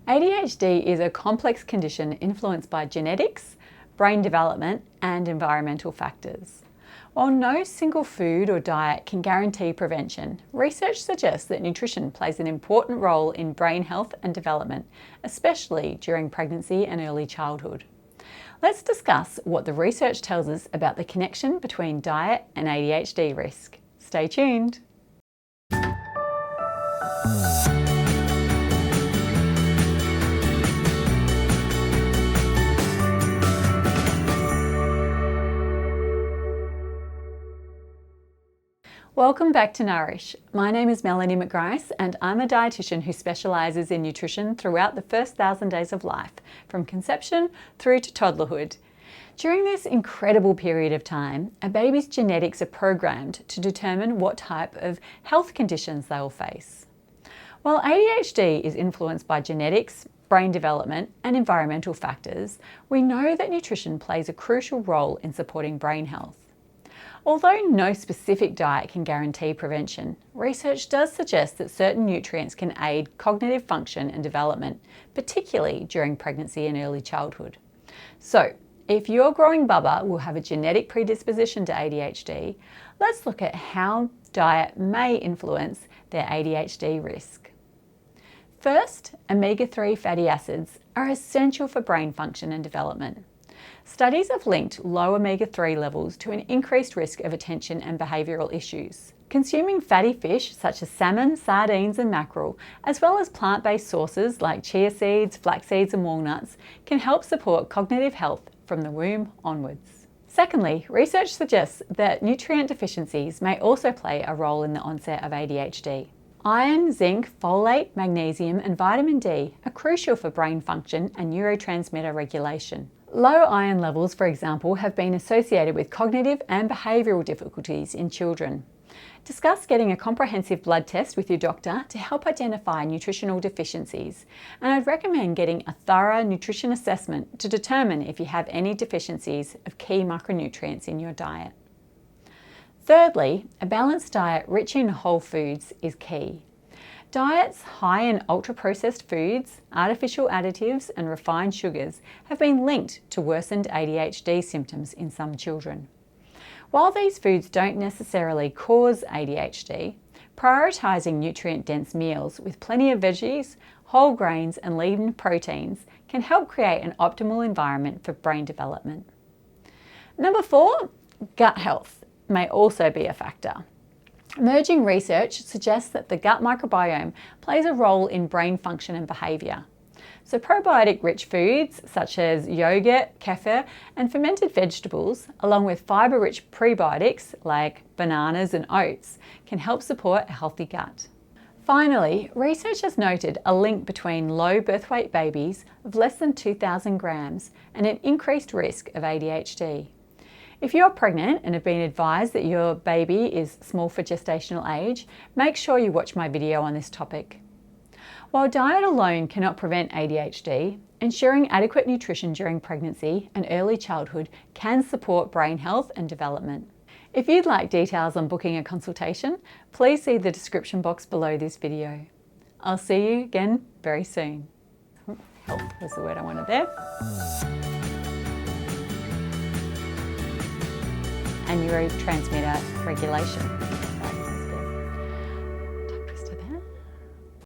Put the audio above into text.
ADHD is a complex condition influenced by genetics, brain development, and environmental factors. While no single food or diet can guarantee prevention, research suggests that nutrition plays an important role in brain health and development, especially during pregnancy and early childhood. Let's discuss what the research tells us about the connection between diet and ADHD risk. Stay tuned. Welcome back to Nourish. My name is Melanie and I'm a dietitian who specialises in nutrition throughout the first 1,000 days of life, from conception through to toddlerhood. During this incredible period of time, a baby's genetics are programmed to determine what type of health conditions they will face. While ADHD is influenced by genetics, brain development and environmental factors, we know that nutrition plays a crucial role in supporting brain health. Although no specific diet can guarantee prevention, research does suggest that certain nutrients can aid cognitive function and development, particularly during pregnancy and early childhood. So, if your growing bubba will have a genetic predisposition to ADHD, let's look at how diet may influence their ADHD risk. First, omega-3 fatty acids are essential for brain function and development. Studies have linked low omega-3 levels to an increased risk of attention and behavioural issues. Consuming fatty fish such as salmon, sardines and mackerel, as well as plant-based sources like chia seeds, flax seeds and walnuts, can help support cognitive health from the womb onwards. Secondly, research suggests that nutrient deficiencies may also play a role in the onset of ADHD. Iron, zinc, folate, magnesium and vitamin D are crucial for brain function and neurotransmitter regulation. Low iron levels, for example, have been associated with cognitive and behavioural difficulties in children. Discuss getting a comprehensive blood test with your doctor to help identify nutritional deficiencies, and I'd recommend getting a thorough nutrition assessment to determine if you have any deficiencies of key micronutrients in your diet. Thirdly, a balanced diet rich in whole foods is key. Diets high in ultra-processed foods, artificial additives and refined sugars have been linked to worsened ADHD symptoms in some children. While these foods don't necessarily cause ADHD, prioritising nutrient-dense meals with plenty of veggies, whole grains and lean proteins can help create an optimal environment for brain development. Number 4, gut health may also be a factor. Emerging research suggests that the gut microbiome plays a role in brain function and behaviour. So probiotic-rich foods such as yogurt, kefir and fermented vegetables, along with fibre-rich prebiotics like bananas and oats, can help support a healthy gut. Finally, research has noted a link between low birth weight babies of less than 2,000 grams and an increased risk of ADHD. If you're pregnant and have been advised that your baby is small for gestational age, make sure you watch my video on this topic. While diet alone cannot prevent ADHD, ensuring adequate nutrition during pregnancy and early childhood can support brain health and development. If you'd like details on booking a consultation, please see the description box below this video. I'll see you again very soon. Health was the word I wanted there. And neurotransmitter regulation.